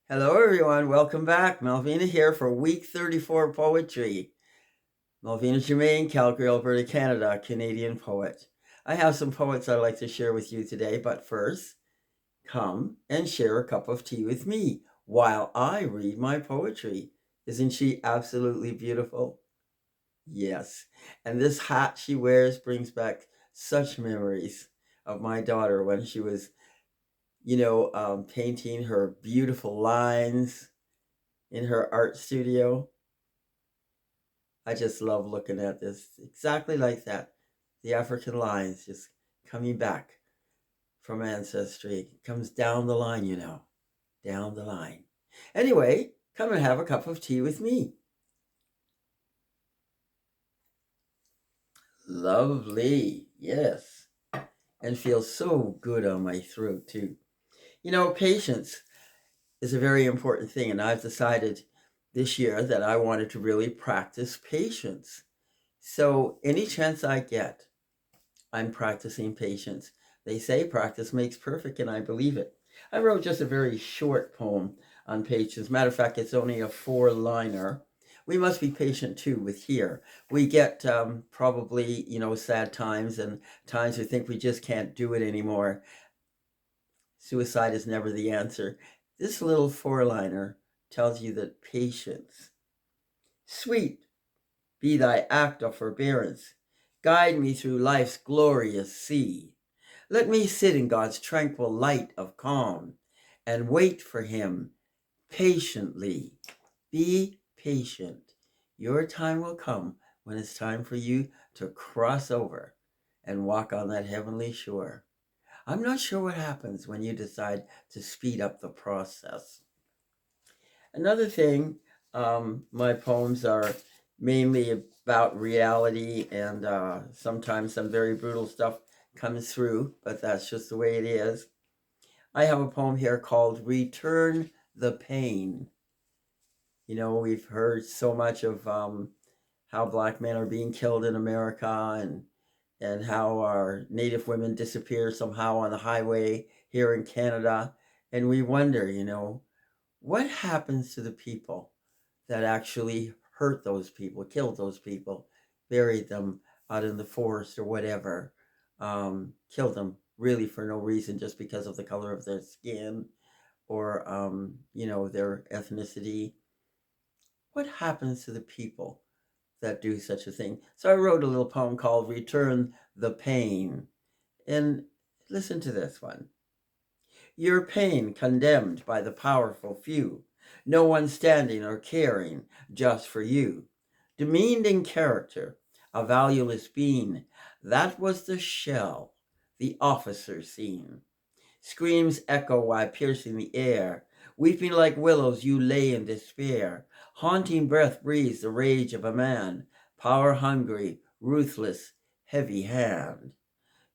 Hello, everyone. Welcome back. Melvina here for week 34 poetry. Melvina Germain, Calgary, Alberta, Canada, Canadian poet. I have some poets I'd like to share with you today, but first, come and share a cup of tea with me while I read my poetry. Isn't she absolutely beautiful? Yes. And this hat she wears brings back such memories of my daughter when she was, painting her beautiful lines in her art studio. I just love looking at this. Exactly like that. The African lines just coming back from ancestry. It comes down the line, down the line. Anyway, come and have a cup of tea with me. Lovely. Yes. And feels so good on my throat, too. Patience is a very important thing. And I've decided this year that I wanted to really practice patience. So, any chance I get, I'm practicing patience. They say practice makes perfect, and I believe it. I wrote just a very short poem on patience. Matter of fact, it's only a four-liner. We must be patient too with here. We get probably, sad times and times we think we just can't do it anymore. Suicide is never the answer. This little four-liner tells you that patience, sweet be thy act of forbearance. Guide me through life's glorious sea. Let me sit in God's tranquil light of calm and wait for him patiently. Be patient. Your time will come when it's time for you to cross over and walk on that heavenly shore. I'm not sure what happens when you decide to speed up the process. Another thing, my poems are mainly about reality, and sometimes some very brutal stuff comes through, but that's just the way it is. I have a poem here called Return the Pain. We've heard so much of how black men are being killed in America, and how our native women disappear somehow on the highway here in Canada. And we wonder, what happens to the people that actually hurt those people, killed those people, buried them out in the forest or whatever, killed them really for no reason, just because of the color of their skin or, their ethnicity? What happens to the people that do such a thing? So I wrote a little poem called Return the Pain. And listen to this one. Your pain condemned by the powerful few, no one standing or caring just for you. Demeaned in character, a valueless being, that was the shell the officer seen. Screams echo while piercing the air. Weeping like willows, you lay in despair. Haunting breath breathes the rage of a man, power hungry, ruthless, heavy hand.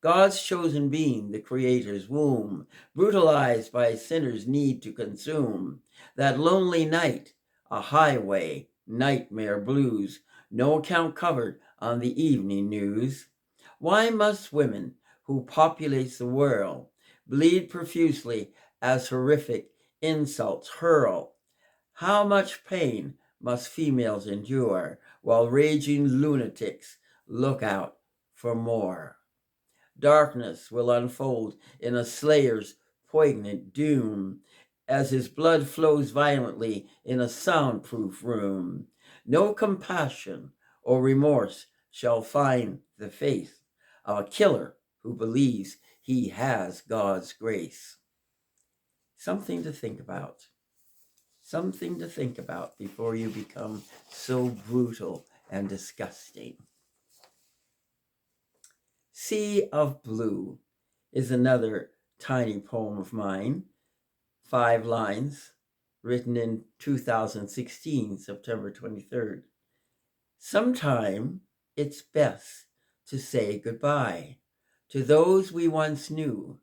God's chosen being, the Creator's womb, brutalized by sinners' need to consume. That lonely night, a highway, nightmare blues, no account covered on the evening news. Why must women, who populates the world, bleed profusely as horrific insults hurl? How much pain must females endure while raging lunatics look out for more? Darkness will unfold in a slayer's poignant doom as his blood flows violently in a soundproof room. No compassion or remorse shall find the face of a killer who believes he has God's grace. Something to think about. Something to think about before you become so brutal and disgusting. Sea of Blue is another tiny poem of mine, 5 lines, written in 2016, September 23rd. Sometime it's best to say goodbye to those we once knew,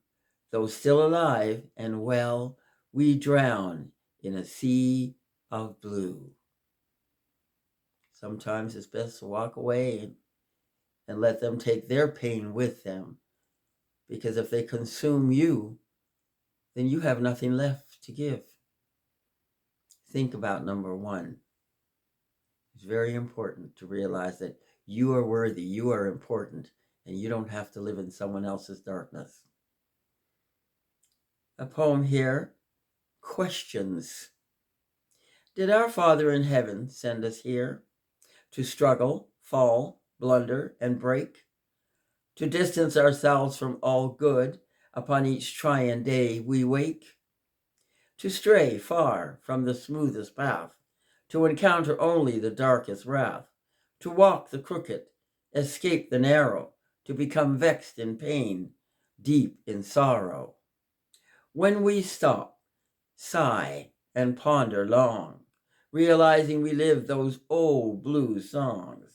though still alive and well, we drown in a sea of blue. Sometimes it's best to walk away and let them take their pain with them, because if they consume you, then you have nothing left to give. think about number one. It's very important to realize that you are worthy, you are important, and you don't have to live in someone else's darkness. A poem here, Questions. Did our Father in heaven send us here to struggle, fall, blunder, and break? To distance ourselves from all good upon each trying day we wake? To stray far from the smoothest path, to encounter only the darkest wrath, to walk the crooked, escape the narrow, to become vexed in pain, deep in sorrow? When we stop, sigh, and ponder long, realizing we live those old blues songs.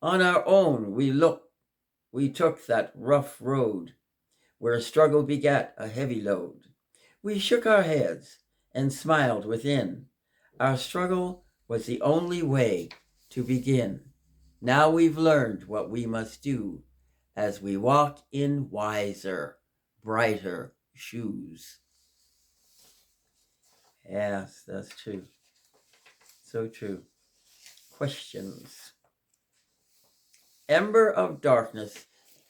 On our own we took that rough road, where struggle begat a heavy load. We shook our heads and smiled within. Our struggle was the only way to begin. Now we've learned what we must do as we walk in wiser, brighter shoes. Yes, that's true. So true. Questions. Ember of Darkness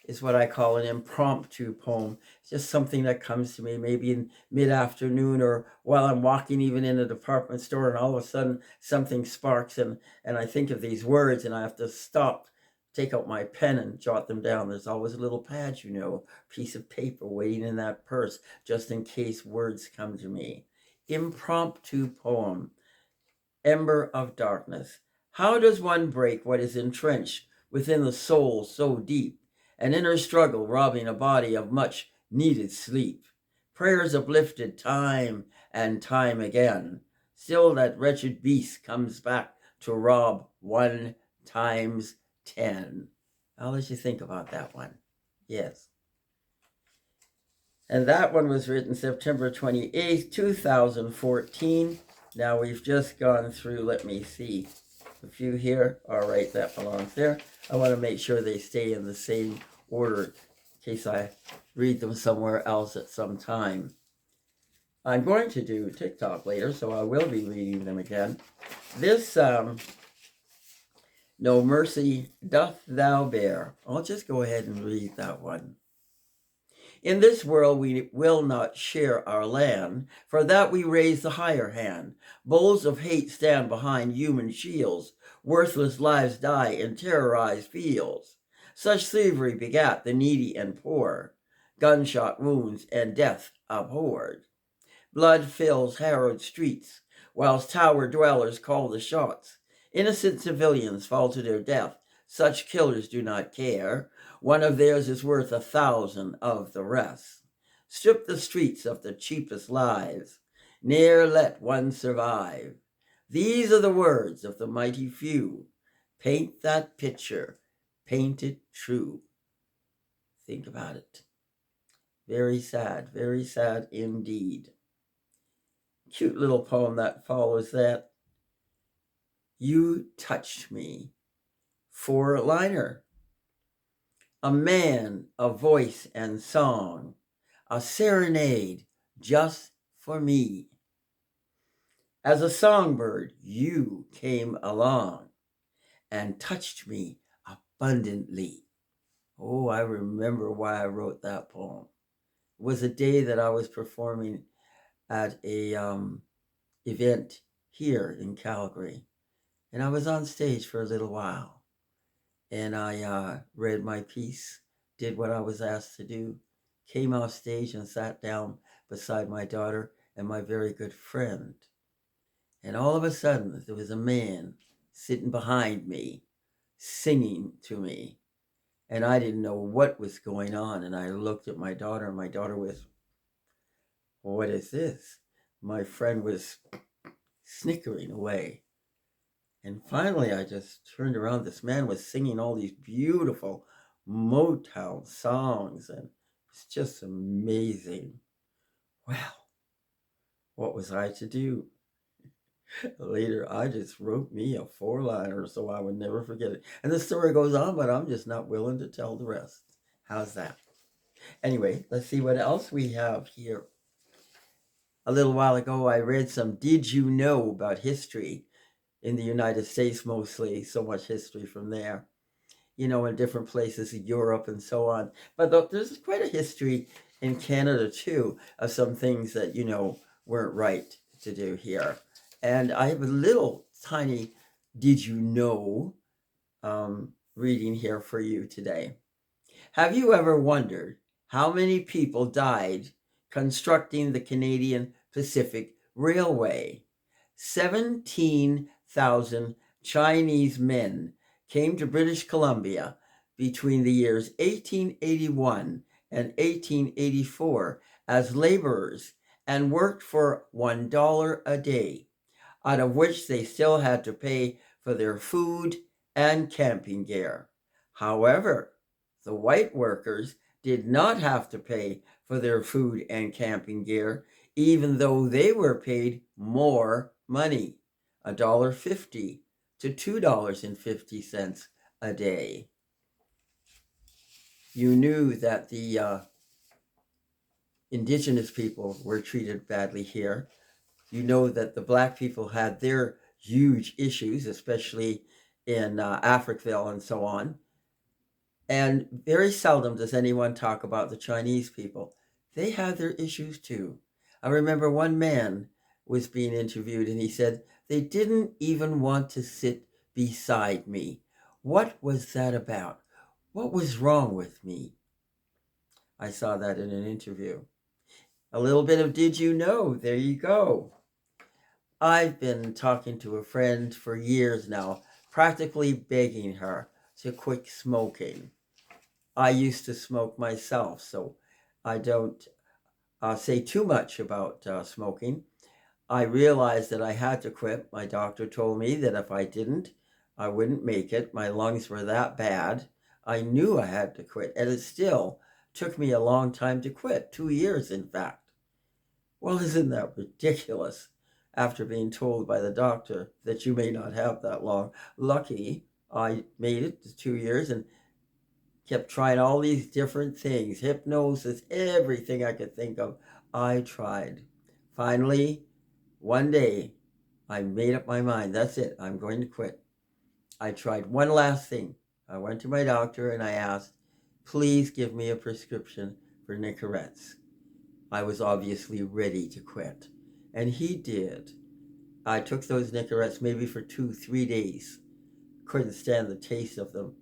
is what I call an impromptu poem. It's just something that comes to me maybe in mid-afternoon or while I'm walking even in a department store, and all of a sudden something sparks and I think of these words and I have to stop, take out my pen and jot them down. There's always a little pad, piece of paper waiting in that purse just in case words come to me. Impromptu poem, Ember of Darkness. How does one break what is entrenched within the soul so deep? An inner struggle robbing a body of much needed sleep. Prayers uplifted time and time again. Still that wretched beast comes back to rob 1 times 10. I'll let you think about that one. Yes. And that one was written September 28th, 2014. Now we've just gone through, let me see, a few here. All right, that belongs there. I want to make sure they stay in the same order in case I read them somewhere else at some time. I'm going to do TikTok later, so I will be reading them again. This, No Mercy Doth Thou Bear. I'll just go ahead and read that one. In this world we will not share our land, for that we raise the higher hand. Bulls of hate stand behind human shields, worthless lives die in terrorized fields. Such thievery begat the needy and poor, gunshot wounds and death abhorred. Blood fills harrowed streets, whilst tower dwellers call the shots. Innocent civilians fall to their death, such killers do not care. One of theirs is worth 1,000 of the rest. Strip the streets of the cheapest lives, ne'er let one survive. These are the words of the mighty few. Paint that picture, paint it true. Think about it. Very sad indeed. Cute little poem that follows that. You Touched Me. 4-liner. A man, a voice and song, a serenade just for me. As a songbird, you came along and touched me abundantly. Oh, I remember why I wrote that poem. It was a day that I was performing at a event here in Calgary, and I was on stage for a little while. And I read my piece, did what I was asked to do, came off stage and sat down beside my daughter and my very good friend. And all of a sudden, there was a man sitting behind me, singing to me. And I didn't know what was going on. And I looked at my daughter, and my daughter was, what is this? My friend was snickering away. And finally, I just turned around. This man was singing all these beautiful Motown songs, and it's just amazing. Well, what was I to do? Later, I just wrote me a 4-liner so I would never forget it. And the story goes on, but I'm just not willing to tell the rest. How's that? Anyway, let's see what else we have here. A little while ago, I read some Did You Know about history in the United States, mostly, so much history from there, in different places in Europe and so on. But there's quite a history in Canada too of some things that, weren't right to do here. And I have a little tiny Did You Know reading here for you today. Have you ever wondered how many people died constructing the Canadian Pacific Railway? 17,000 Chinese men came to British Columbia between the years 1881 and 1884 as laborers and worked for $1 a day, out of which they still had to pay for their food and camping gear. However, the white workers did not have to pay for their food and camping gear, even though they were paid more money, $1.50 to $2.50 a day. You knew that the indigenous people were treated badly here. You know that the black people had their huge issues, especially in Africville and so on. And very seldom does anyone talk about the Chinese people. They had their issues too. I remember one man was being interviewed and he said, they didn't even want to sit beside me. What was that about? What was wrong with me? I saw that in an interview. A little bit of Did You Know? There you go. I've been talking to a friend for years now, practically begging her to quit smoking. I used to smoke myself, so I don't say too much about smoking. I realized that I had to quit. My doctor told me that if I didn't, I wouldn't make it. My lungs were that bad. I knew I had to quit, and it still took me a long time to quit, 2 years, in fact. Well, isn't that ridiculous? After being told by the doctor that you may not have that long. Lucky I made it to 2 years and kept trying all these different things, hypnosis, everything I could think of. I tried. Finally, one day, I made up my mind. That's it. I'm going to quit. I tried one last thing. I went to my doctor and I asked, please give me a prescription for Nicorettes. I was obviously ready to quit. And he did. I took those Nicorettes maybe for 2-3 days. Couldn't stand the taste of them.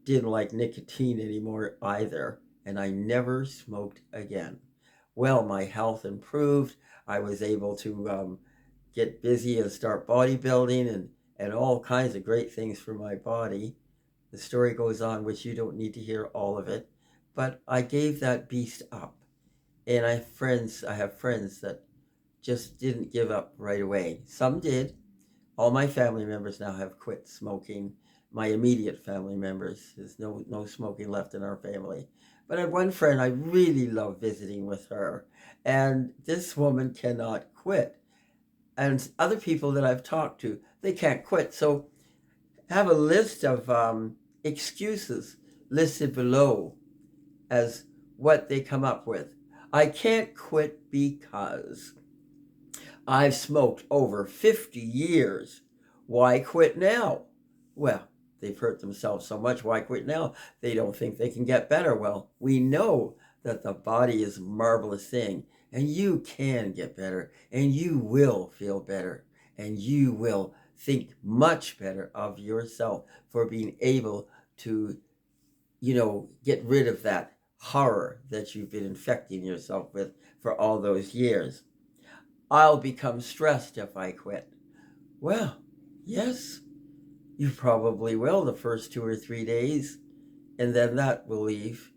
Didn't like nicotine anymore either. And I never smoked again. Well, my health improved. I was able to get busy and start bodybuilding and all kinds of great things for my body. The story goes on, which you don't need to hear all of it. But I gave that beast up. And I have friends that just didn't give up right away. Some did. All my family members now have quit smoking. My immediate family members. There's no smoking left in our family. But I have one friend I really love visiting with her. And this woman cannot quit. And other people that I've talked to, they can't quit. So have a list of excuses listed below as what they come up with. I can't quit because I've smoked over 50 years. Why quit now? Well, they've hurt themselves so much. Why quit now? They don't think they can get better. Well, we know that the body is a marvelous thing, and you can get better, and you will feel better, and you will think much better of yourself for being able to, get rid of that horror that you've been infecting yourself with for all those years. I'll become stressed if I quit. Well, yes, you probably will the first 2 or 3 days, and then that will leave.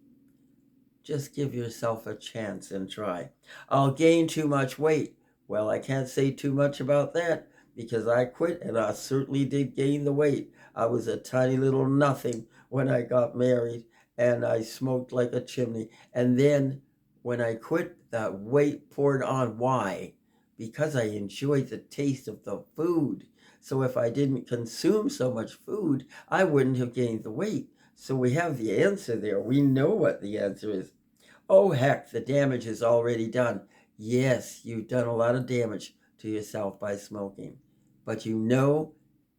Just give yourself a chance and try. I'll gain too much weight. Well, I can't say too much about that because I quit and I certainly did gain the weight. I was a tiny little nothing when I got married and I smoked like a chimney. And then when I quit, that weight poured on. Why? Because I enjoyed the taste of the food. So if I didn't consume so much food, I wouldn't have gained the weight. So we have the answer there. We know what the answer is. Oh, heck, the damage is already done. Yes, you've done a lot of damage to yourself by smoking, but you know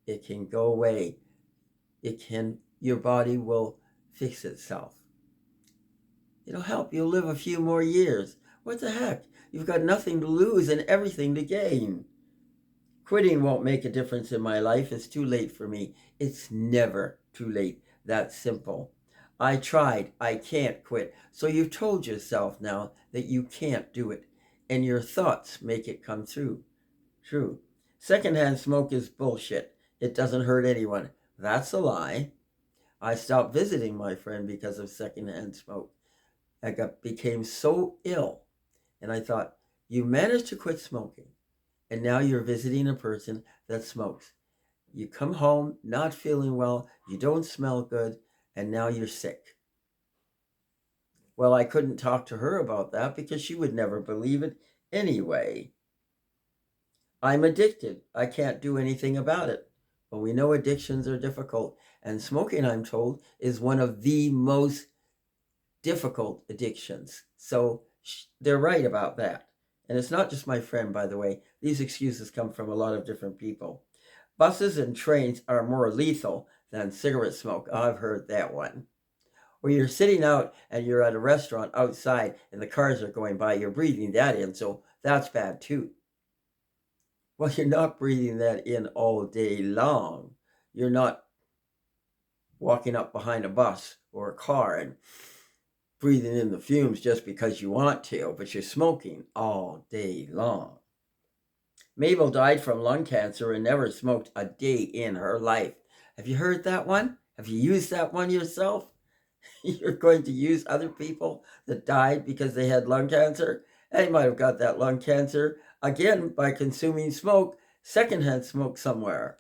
it can go away. Your body will fix itself. It'll help. You'll live a few more years. What the heck? You've got nothing to lose and everything to gain. Quitting won't make a difference in my life. It's too late for me. It's never too late. That's simple. I tried. I can't quit. So you've told yourself now that you can't do it. And your thoughts make it come true. True. Secondhand smoke is bullshit. It doesn't hurt anyone. That's a lie. I stopped visiting my friend because of secondhand smoke. Became so ill. And I thought, you managed to quit smoking. And now you're visiting a person that smokes. You come home not feeling well, you don't smell good, and now you're sick. Well, I couldn't talk to her about that because she would never believe it anyway. I'm addicted. I can't do anything about it. But we know addictions are difficult, and smoking, I'm told, is one of the most difficult addictions. So they're right about that. And it's not just my friend, by the way. These excuses come from a lot of different people. Buses and trains are more lethal than cigarette smoke. I've heard that one. Or you're sitting out and you're at a restaurant outside and the cars are going by, you're breathing that in, so that's bad too. Well, you're not breathing that in all day long. You're not walking up behind a bus or a car and breathing in the fumes just because you want to, but you're smoking all day long. Mabel died from lung cancer and never smoked a day in her life. Have you heard that one? Have you used that one yourself? You're going to use other people that died because they had lung cancer? They might have got that lung cancer again by consuming smoke, secondhand smoke somewhere.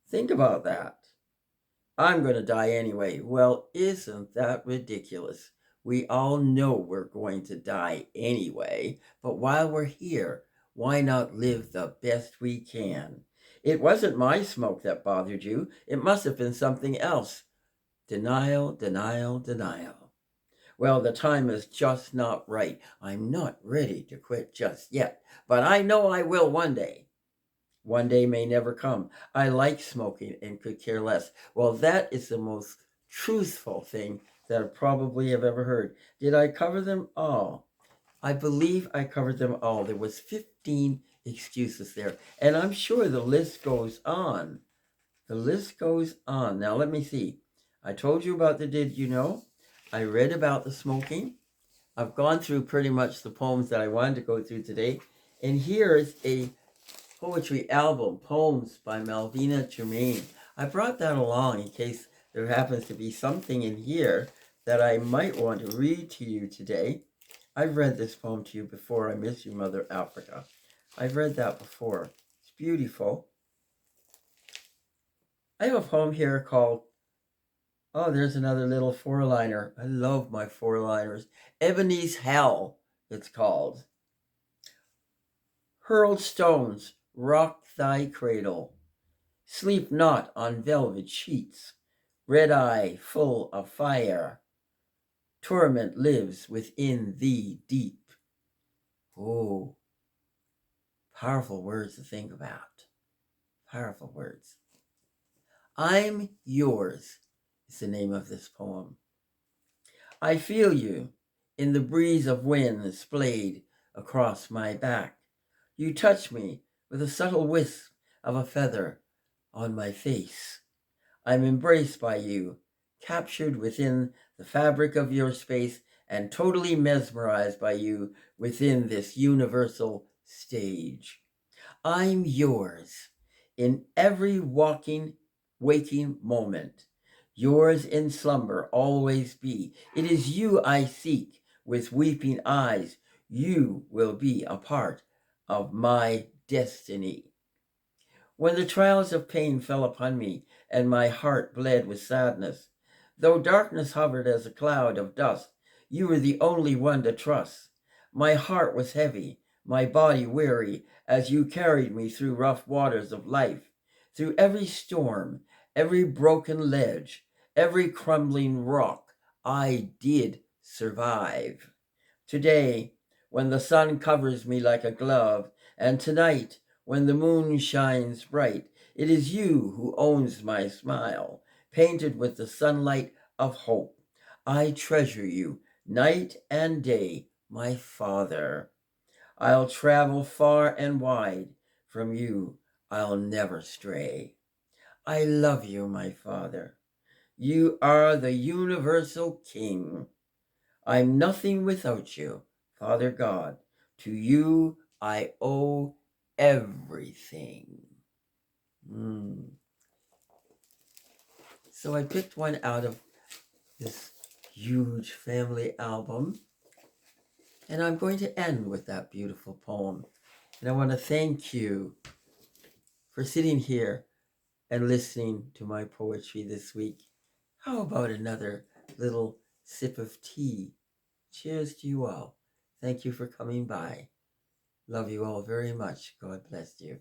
Think about that. I'm going to die anyway. Well, isn't that ridiculous? We all know we're going to die anyway, but while we're here, why not live the best we can? It wasn't my smoke that bothered you. It must have been something else. Denial, denial, denial. Well, the time is just not right. I'm not ready to quit just yet, but I know I will one day. One day may never come. I like smoking and could care less. Well, that is the most truthful thing that I probably have ever heard. Did I cover them all? I believe I covered them all. There was 15 excuses there. And I'm sure the list goes on. The list goes on. Now, let me see. I told you about the Did You Know? I read about the smoking. I've gone through pretty much the poems that I wanted to go through today. And here is a poetry album, Poems by Melvina Germain. I brought that along in case there happens to be something in here that I might want to read to you today. I've read this poem to you before, I Miss You, Mother Africa. I've read that before. It's beautiful. I have a poem here called, oh, there's another little four-liner. I love my four-liners. Ebony's Hell, it's called. Hurled stones rock thy cradle. Sleep not on velvet sheets. Red eye full of fire. Torment lives within thee deep. Oh, powerful words to think about. Powerful words. I'm Yours is the name of this poem. I feel you in the breeze of wind splayed across my back. You touch me with a subtle wisp of a feather on my face. I'm embraced by you, captured within the fabric of your space, and totally mesmerized by you within this universal stage. I'm yours in every waking moment. Yours in slumber always be. It is you I seek with weeping eyes. You will be a part of my destiny. When the trials of pain fell upon me, and my heart bled with sadness, though darkness hovered as a cloud of dust, you were the only one to trust. My heart was heavy, my body weary, as you carried me through rough waters of life, through every storm, every broken ledge, every crumbling rock. I did survive. Today, when the sun covers me like a glove, and tonight, when the moon shines bright, it is you who owns my smile, painted with the sunlight of hope. I treasure you night and day, my Father. I'll travel far and wide, from you I'll never stray. I love you, my Father. You are the universal King. I'm nothing without you, Father God. To you I owe everything. So I picked one out of this huge family album, and I'm going to end with that beautiful poem. And I want to thank you for sitting here and listening to my poetry this week. How about another little sip of tea? Cheers to you all. Thank you for coming by. Love you all very much. God bless you.